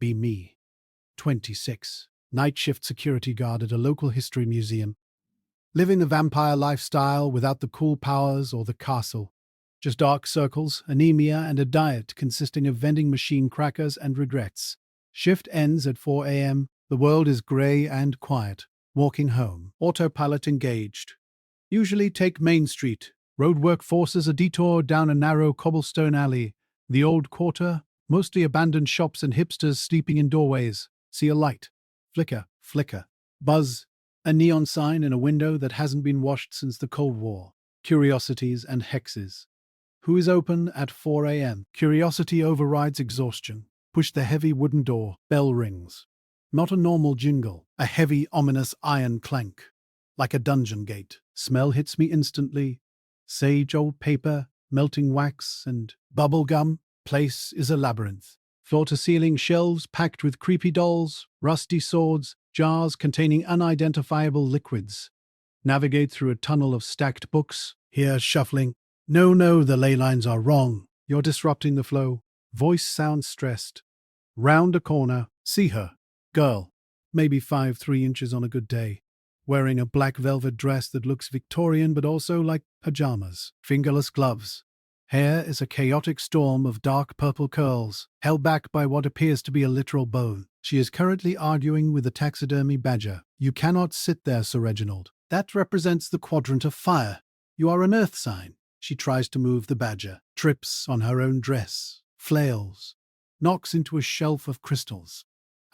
Be me. 26. Night shift security guard at a local history museum. Living the vampire lifestyle without the cool powers or the castle. Just dark circles, anemia, and a diet consisting of vending machine crackers and regrets. Shift ends at 4 a.m. The world is grey and quiet. Walking home. Autopilot engaged. Usually take Main Street. Roadwork forces a detour down a narrow cobblestone alley. The old quarter, mostly abandoned shops and hipsters sleeping in doorways. See a light. Flicker, flicker. Buzz. A neon sign in a window that hasn't been washed since the Cold War. Curiosities and hexes. Who is open at 4 a.m.? Curiosity overrides exhaustion. Push the heavy wooden door. Bell rings. Not a normal jingle. A heavy, ominous iron clank. Like a dungeon gate. Smell hits me instantly. Sage old paper, melting wax, and bubble gum. Place is a labyrinth. Floor-to-ceiling shelves packed with creepy dolls, rusty swords, jars containing unidentifiable liquids. Navigate through a tunnel of stacked books. Here shuffling. No, the ley lines are wrong. You're disrupting the flow. Voice sounds stressed. Round a corner. See her. Girl. Maybe 5'3" on a good day. Wearing a black velvet dress that looks Victorian but also like pajamas. Fingerless gloves. Hair is a chaotic storm of dark purple curls, held back by what appears to be a literal bone. She is currently arguing with a taxidermy badger. You cannot sit there, Sir Reginald. That represents the quadrant of fire. You are an earth sign. She tries to move the badger, trips on her own dress, flails, knocks into a shelf of crystals.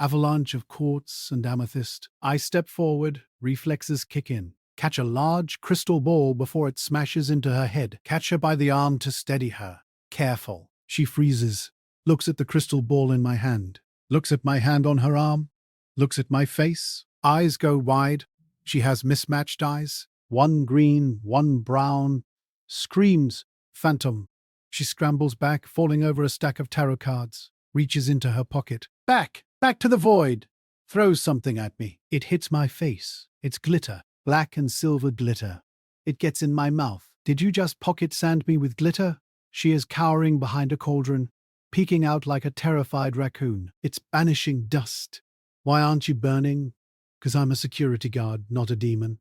Avalanche of quartz and amethyst. I step forward, reflexes kick in. Catch a large crystal ball before it smashes into her head. Catch her by the arm to steady her. Careful. She freezes. Looks at the crystal ball in my hand. Looks at my hand on her arm. Looks at my face. Eyes go wide. She has mismatched eyes. One green, one brown. Screams. Phantom. She scrambles back, falling over a stack of tarot cards. Reaches into her pocket. Back! Back to the void! Throws something at me. It hits my face. It's glitter. Black and silver glitter. It gets in my mouth. Did you just pocket sand me with glitter? She is cowering behind a cauldron, peeking out like a terrified raccoon. It's banishing dust. Why aren't you burning? 'Cause I'm a security guard, not a demon.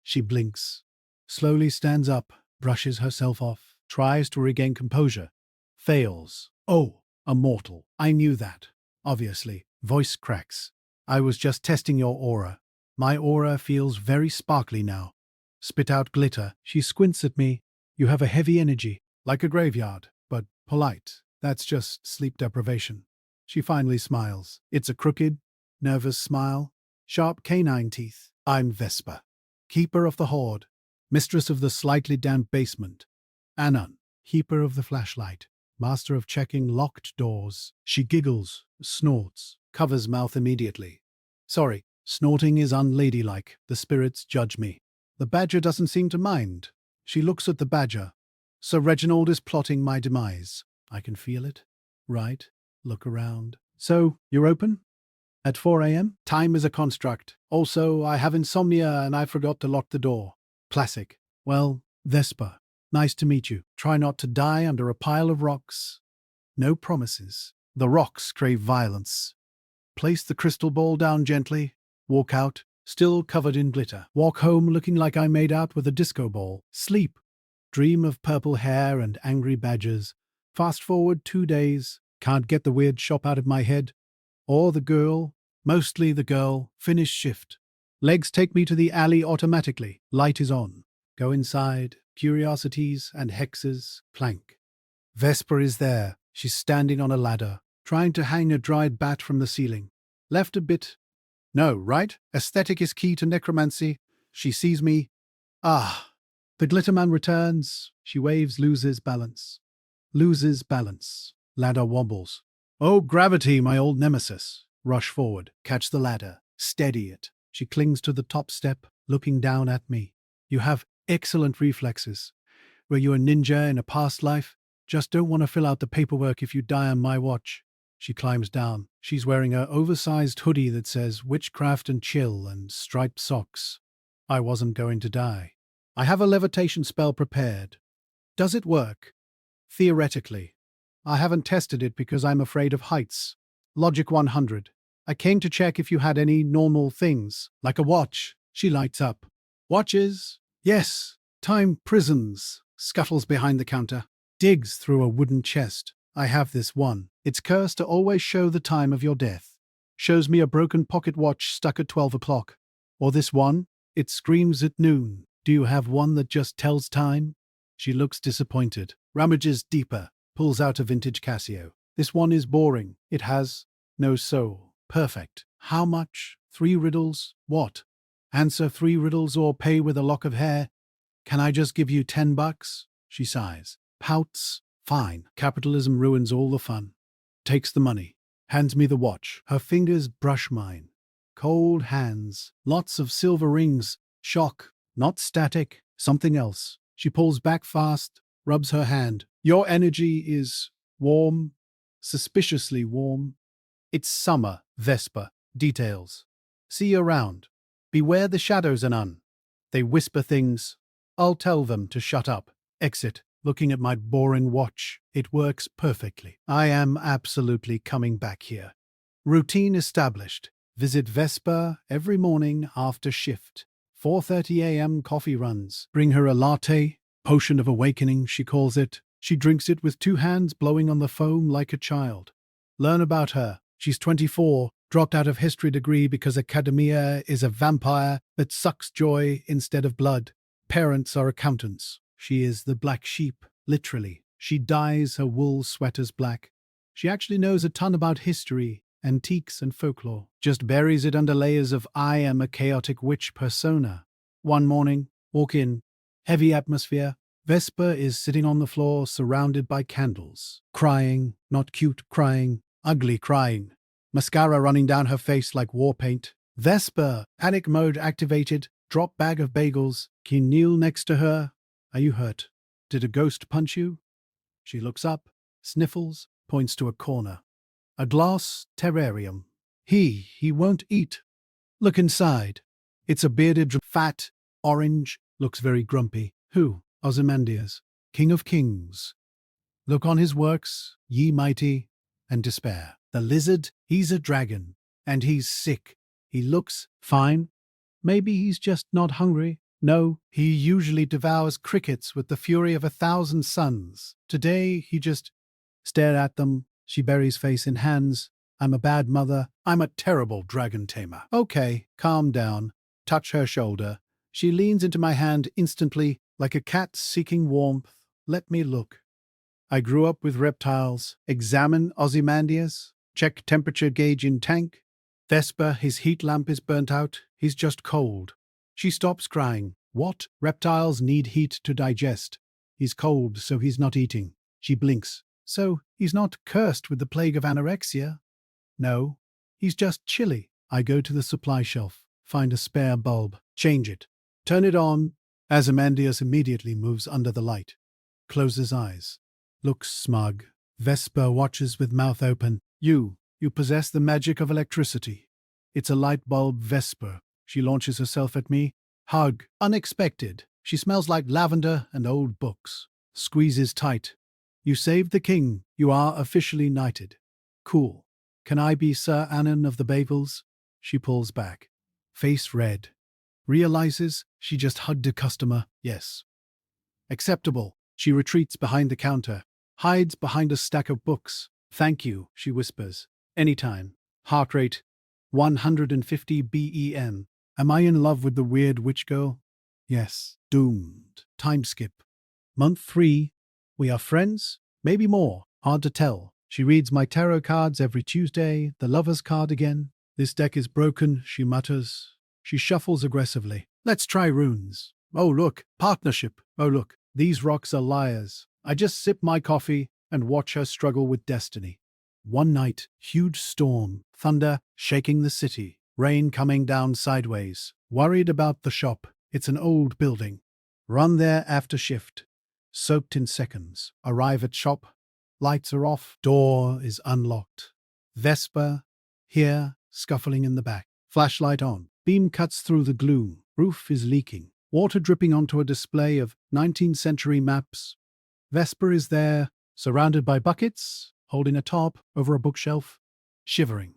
She blinks. Slowly stands up, brushes herself off, tries to regain composure. Fails. Oh, a mortal. I knew that. Obviously. Voice cracks. I was just testing your aura. My aura feels very sparkly now. Spit out glitter. She squints at me. You have a heavy energy, like a graveyard, but polite. That's just sleep deprivation. She finally smiles. It's a crooked, nervous smile. Sharp canine teeth. I'm Vesper. Keeper of the Hoard. Mistress of the slightly damp basement. Anon. Keeper of the flashlight. Master of checking locked doors. She giggles, snorts, covers mouth immediately. Sorry, snorting is unladylike. The spirits judge me. The badger doesn't seem to mind. She looks at the badger. Sir Reginald is plotting my demise. I can feel it. Right. Look around. So, you're open? At 4 a.m.? Time is a construct. Also, I have insomnia and I forgot to lock the door. Classic. Well, Vesper. Nice to meet you. Try not to die under a pile of rocks. No promises. The rocks crave violence. Place the crystal ball down gently. Walk out, still covered in glitter. Walk home looking like I made out with a disco ball. Sleep. Dream of purple hair and angry badgers. Fast forward 2 days. Can't get the weird shop out of my head. Or the girl. Mostly the girl. Finish shift. Legs take me to the alley automatically. Light is on. Go inside. Curiosities and hexes. Plank. Vesper is there. She's standing on a ladder, trying to hang a dried bat from the ceiling. Left a bit. No, right? Aesthetic is key to necromancy. She sees me. Ah. The glitterman returns. She waves, loses balance. Loses balance. Ladder wobbles. Oh, gravity, my old nemesis. Rush forward. Catch the ladder. Steady it. She clings to the top step, looking down at me. You have excellent reflexes. Were you a ninja in a past life? Just don't want to fill out the paperwork if you die on my watch. She climbs down. She's wearing an oversized hoodie that says witchcraft and chill and striped socks. I wasn't going to die. I have a levitation spell prepared. Does it work? Theoretically. I haven't tested it because I'm afraid of heights. Logic 100. I came to check if you had any normal things, like a watch. She lights up. Watches? Yes. Time prisons. Scuttles behind the counter. Digs through a wooden chest. I have this one. It's cursed to always show the time of your death. Shows me a broken pocket watch stuck at 12 o'clock. Or this one. It screams at noon. Do you have one that just tells time? She looks disappointed. Rummages deeper. Pulls out a vintage Casio. This one is boring. It has no soul. Perfect. How much? 3 riddles? What? Answer 3 riddles or pay with a lock of hair. Can I just give you $10? She sighs. Pouts. Fine. Capitalism ruins all the fun. Takes the money. Hands me the watch. Her fingers brush mine. Cold hands. Lots of silver rings. Shock. Not static. Something else. She pulls back fast. Rubs her hand. Your energy is warm. Suspiciously warm. It's summer. Vesper. Details. See you around. Beware the shadows, Anon. They whisper things. I'll tell them to shut up. Exit. Looking at my boring watch. It works perfectly. I am absolutely coming back here. Routine established. Visit Vesper every morning after shift. 4:30 a.m. coffee runs. Bring her a latte. Potion of awakening, she calls it. She drinks it with 2 hands blowing on the foam like a child. Learn about her. She's 24. Dropped out of history degree because academia is a vampire that sucks joy instead of blood. Parents are accountants. She is the black sheep, literally. She dyes her wool sweaters black. She actually knows a ton about history, antiques and folklore. Just buries it under layers of I am a chaotic witch persona. One morning, walk in. Heavy atmosphere. Vesper is sitting on the floor surrounded by candles. Crying, not cute crying, ugly crying. Mascara running down her face like war paint. Vesper, panic mode activated, drop bag of bagels. Can you kneel next to her? Are you hurt? Did a ghost punch you? She looks up, sniffles, points to a corner. A glass terrarium. He won't eat. Look inside. It's a bearded, fat, orange, looks very grumpy. Who? Ozymandias, King of Kings. Look on his works, ye mighty, and despair. The lizard, he's a dragon, and he's sick. He looks fine. Maybe he's just not hungry. No, he usually devours crickets with the fury of 1,000 suns. Today, he just stared at them. She buries face in hands. I'm a bad mother. I'm a terrible dragon tamer. Okay, calm down. Touch her shoulder. She leans into my hand instantly, like a cat seeking warmth. Let me look. I grew up with reptiles. Examine Ozymandias. Check temperature gauge in tank. Vesper, his heat lamp is burnt out. He's just cold. She stops crying. What? Reptiles need heat to digest. He's cold, so he's not eating. She blinks. So, he's not cursed with the plague of anorexia? No. He's just chilly. I go to the supply shelf. Find a spare bulb. Change it. Turn it on. Ozymandias immediately moves under the light. Closes eyes. Looks smug. Vesper watches with mouth open. You possess the magic of electricity. It's a light bulb, Vesper. She launches herself at me. Hug. Unexpected. She smells like lavender and old books. Squeezes tight. You saved the king. You are officially knighted. Cool. Can I be Sir Anon of the Babels? She pulls back. Face red. Realizes she just hugged a customer. Yes. Acceptable. She retreats behind the counter. Hides behind a stack of books. Thank you, she whispers. Anytime. Heart rate 150 BEM. Am I in love with the weird witch girl? Yes. Doomed. Time skip. Month 3. We are friends? Maybe more. Hard to tell. She reads my tarot cards every Tuesday. The lover's card again. This deck is broken, she mutters. She shuffles aggressively. Let's try runes. Oh look, partnership. Oh look, these rocks are liars. I just sip my coffee and watch her struggle with destiny. One night, huge storm, thunder shaking the city, rain coming down sideways. Worried about the shop. It's an old building. Run there after shift. Soaked in seconds. Arrive at shop. Lights are off. Door is unlocked. Vesper, here, scuffling in the back. Flashlight on. Beam cuts through the gloom. Roof is leaking. Water dripping onto a display of 19th century maps. Vesper is there, surrounded by buckets, holding a top over a bookshelf. shivering.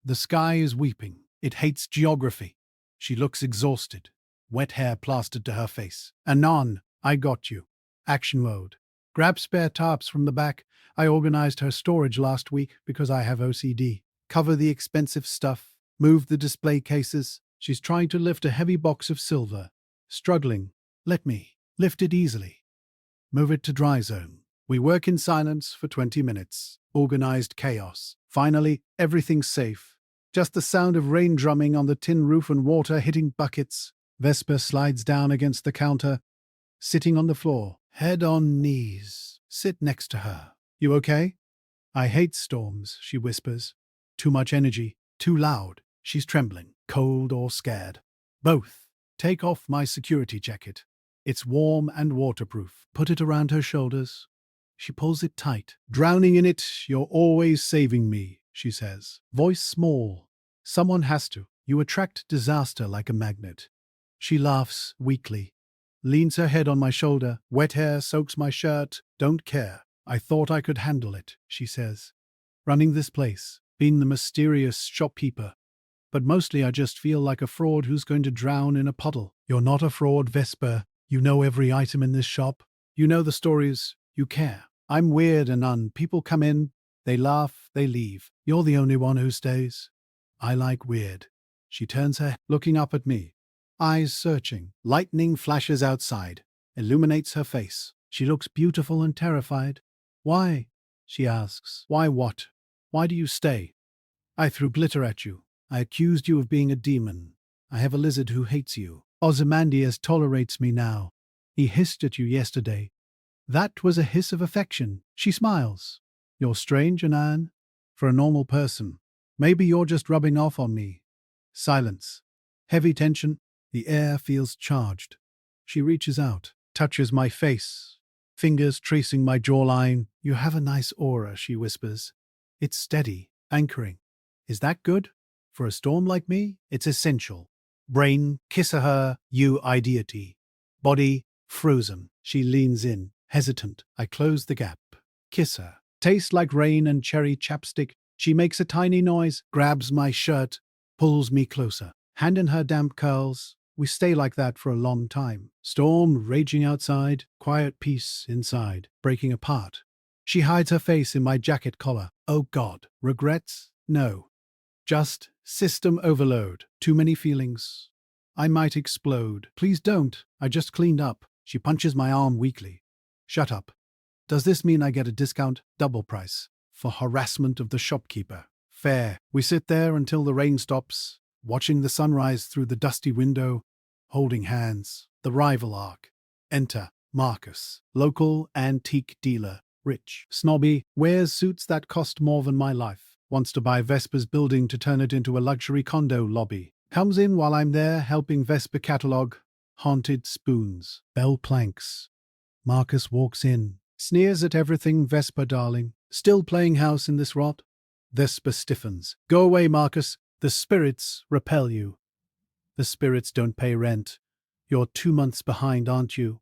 The sky is weeping. It hates geography. She looks exhausted, wet hair plastered to her face. Anon, I got you. Action mode. Grab spare tarps from the back. I organized her storage last week because I have OCD. Cover the expensive stuff. Move the display cases. She's trying to lift a heavy box of silver. Struggling. Let me. Lift it easily. Move it to dry zone. We work in silence for 20 minutes. Organized chaos. Finally, everything's safe. Just the sound of rain drumming on the tin roof and water hitting buckets. Vesper slides down against the counter, sitting on the floor, head on knees. Sit next to her. You okay? I hate storms, she whispers. Too much energy, too loud. She's trembling, cold or scared. Both. Take off my security jacket. It's warm and waterproof. Put it around her shoulders. She pulls it tight. Drowning in it, you're always saving me, she says. Voice small. Someone has to. You attract disaster like a magnet. She laughs weakly. Leans her head on my shoulder. Wet hair soaks my shirt. Don't care. I thought I could handle it, she says. Running this place. Being the mysterious shopkeeper. But mostly I just feel like a fraud who's going to drown in a puddle. You're not a fraud, Vesper. You know every item in this shop. You know the stories. You care. I'm weird and people come in, they laugh, they leave. You're the only one who stays. I like weird. She turns her head, looking up at me. Eyes searching. Lightning flashes outside. Illuminates her face. She looks beautiful and terrified. Why? She asks. Why what? Why do you stay? I threw glitter at you. I accused you of being a demon. I have a lizard who hates you. Ozymandias tolerates me now. He hissed at you yesterday. That was a hiss of affection. She smiles. You're strange, Anan. For a normal person. Maybe you're just rubbing off on me. Silence. Heavy tension. The air feels charged. She reaches out, touches my face, fingers tracing my jawline. You have a nice aura, she whispers. It's steady, anchoring. Is that good? For a storm like me, it's essential. Brain, kiss her, you ideety. Body, frozen. She leans in, hesitant. I close the gap. Kiss her. Tastes like rain and cherry chapstick. She makes a tiny noise, grabs my shirt, pulls me closer. Hand in her damp curls. We stay like that for a long time. Storm raging outside, quiet peace inside, breaking apart. She hides her face in my jacket collar. Oh God. Regrets? No. Just system overload. Too many feelings. I might explode. Please don't. I just cleaned up. She punches my arm weakly. Shut up. Does this mean I get a discount? Double price. For harassment of the shopkeeper. Fair. We sit there until the rain stops, watching the sunrise through the dusty window, holding hands. The rival arc. Enter Marcus, local antique dealer, rich, snobby, wears suits that cost more than my life, wants to buy Vesper's building to turn it into a luxury condo lobby. Comes in while I'm there helping Vesper catalog. Haunted spoons, bell planks. Marcus walks in, sneers at everything. Vesper, darling. Still playing house in this rot? Vesper stiffens. Go away, Marcus. The spirits repel you. The spirits don't pay rent. You're 2 months behind, aren't you?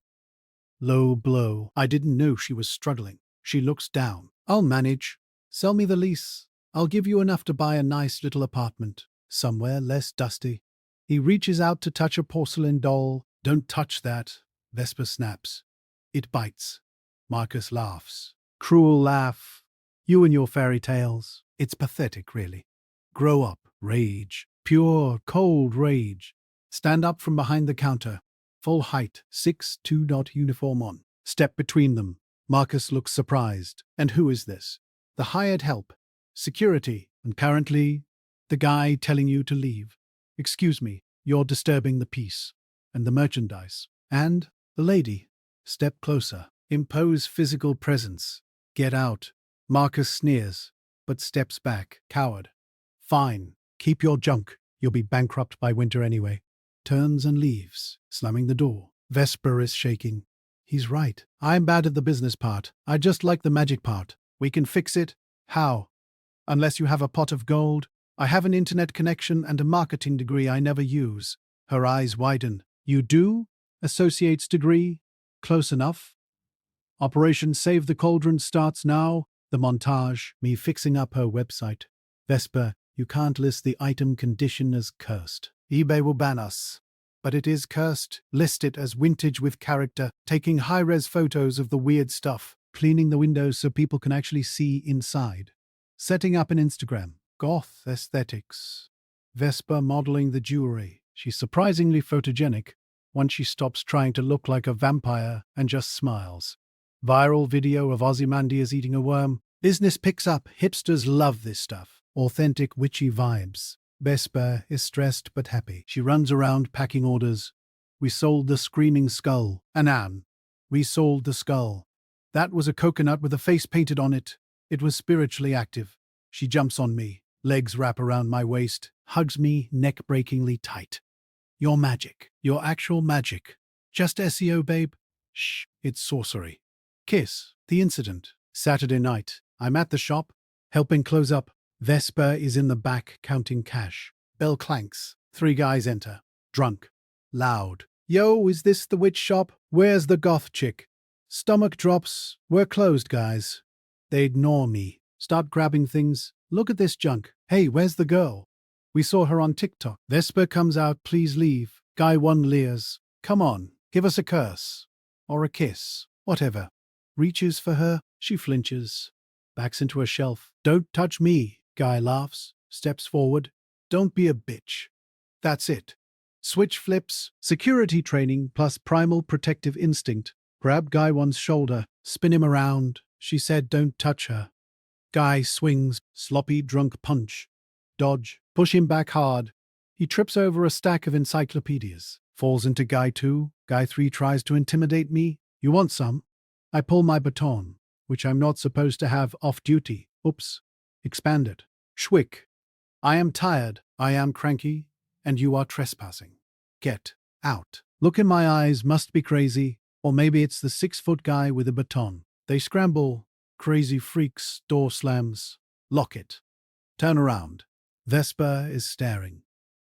Low blow. I didn't know she was struggling. She looks down. I'll manage. Sell me the lease. I'll give you enough to buy a nice little apartment. Somewhere less dusty. He reaches out to touch a porcelain doll. Don't touch that. Vesper snaps. It bites. Marcus laughs. Cruel laugh. You and your fairy tales. It's pathetic, really. Grow up. Rage. Pure, cold rage. Stand up from behind the counter. Full height. 6'2" uniform on. Step between them. Marcus looks surprised. And who is this? The hired help. Security. And currently, the guy telling you to leave. Excuse me, you're disturbing the peace. And the merchandise. And the lady. Step closer. Impose physical presence. Get out. Marcus sneers, but steps back. Coward. Fine. Keep your junk. You'll be bankrupt by winter anyway. Turns and leaves, slamming the door. Vesper is shaking. He's right. I'm bad at the business part. I just like the magic part. We can fix it. How? Unless you have a pot of gold. I have an internet connection and a marketing degree I never use. Her eyes widen. You do? Associate's degree? Close enough. Operation Save the Cauldron starts now. The montage, me fixing up her website. Vesper, you can't list the item condition as cursed. eBay will ban us. But it is cursed. List it as vintage with character, taking high-res photos of the weird stuff, cleaning the windows so people can actually see inside. Setting up an Instagram. Goth aesthetics. Vesper modeling the jewelry. She's surprisingly photogenic once she stops trying to look like a vampire and just smiles. Viral video of Ozymandias eating a worm. Business picks up. Hipsters love this stuff. Authentic witchy vibes. Vesper is stressed but happy. She runs around packing orders. We sold the screaming skull. Anan. We sold the skull. That was a coconut with a face painted on it. It was spiritually active. She jumps on me. Legs wrap around my waist. Hugs me neck-breakingly tight. Your magic. Your actual magic. Just SEO, babe. Shh. It's sorcery. Kiss. The incident. Saturday night. I'm at the shop, helping close up. Vesper is in the back counting cash. Bell clanks. 3 guys enter. Drunk. Loud. Yo, is this the witch shop? Where's the goth chick? Stomach drops. We're closed, guys. They ignore me. Start grabbing things. Look at this junk. Hey, where's the girl? We saw her on TikTok. Vesper comes out, please leave. Guy 1 leers. Come on, give us a curse. Or a kiss. Whatever. Reaches for her. She flinches. Backs into a shelf. Don't touch me. Guy laughs. Steps forward. Don't be a bitch. That's it. Switch flips. Security training plus primal protective instinct. Grab Guy 1's shoulder. Spin him around. She said don't touch her. Guy swings. Sloppy drunk punch. Dodge. Push him back hard. He trips over a stack of encyclopedias. Falls into Guy 2. Guy 3 tries to intimidate me. You want some? I pull my baton, which I'm not supposed to have off duty. Oops. Expand it. Schwick. I am tired. I am cranky. And you are trespassing. Get out. Look in my eyes. Must be crazy. Or maybe it's the 6-foot guy with a baton. They scramble. Crazy freaks. Door slams. Lock it. Turn around. Vesper is staring.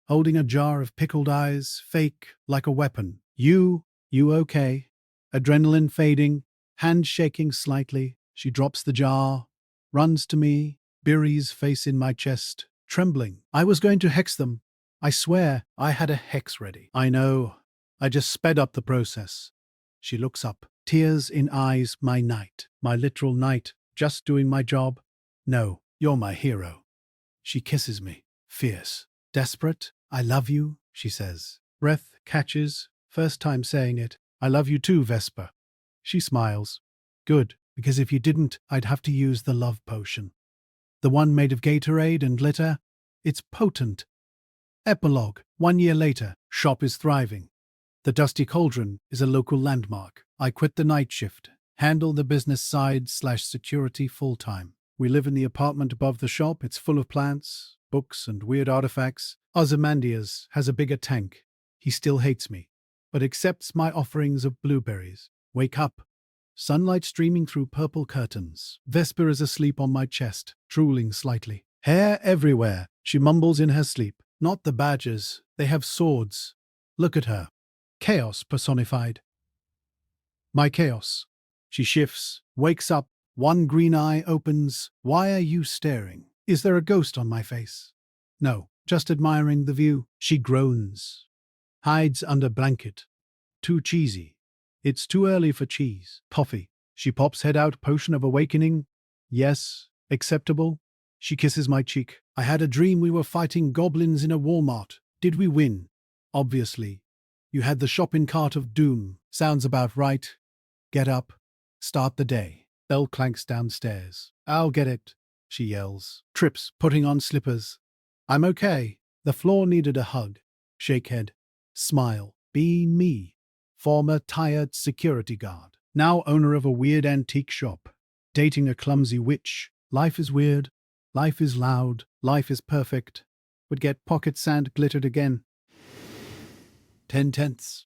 Holding a jar of pickled eyes. Fake. Like a weapon. You okay? Adrenaline fading. Hand shaking slightly. She drops the jar. Runs to me. Buries face in my chest. Trembling. I was going to hex them. I swear I had a hex ready. I know. I just sped up the process. She looks up. Tears in eyes. My knight. My literal knight. Just doing my job. No, you're my hero. She kisses me. Fierce. Desperate. I love you, she says. Breath catches. First time saying it. I love you too, Vesper. She smiles. Good, because if you didn't, I'd have to use the love potion. The one made of Gatorade and glitter. It's potent. Epilogue. 1 year later. Shop is thriving. The Dusty Cauldron is a local landmark. I quit the night shift. Handle the business side/security full-time. We live in the apartment above the shop. It's full of plants, books, and weird artifacts. Ozymandias has a bigger tank. He still hates me, but accepts my offerings of blueberries. Wake up. Sunlight streaming through purple curtains. Vesper is asleep on my chest, drooling slightly. Hair everywhere. She mumbles in her sleep. Not the badgers. They have swords. Look at her. Chaos personified. My chaos. She shifts, wakes up. One green eye opens. Why are you staring? Is there a ghost on my face? No, just admiring the view. She groans. Hides under blanket. Too cheesy. It's too early for cheese. Toffee. She pops head out. Potion of awakening. Yes, acceptable. She kisses my cheek. I had a dream we were fighting goblins in a Walmart. Did we win? Obviously. You had the shopping cart of doom. Sounds about right. Get up. Start the day. Bell clanks downstairs. I'll get it, she yells. Trips, putting on slippers. I'm okay. The floor needed a hug. Shake head. Smile. Be me. Former tired security guard. Now owner of a weird antique shop. Dating a clumsy witch. Life is weird. Life is loud. Life is perfect. Would get pocket sand glittered again. 10 tenths.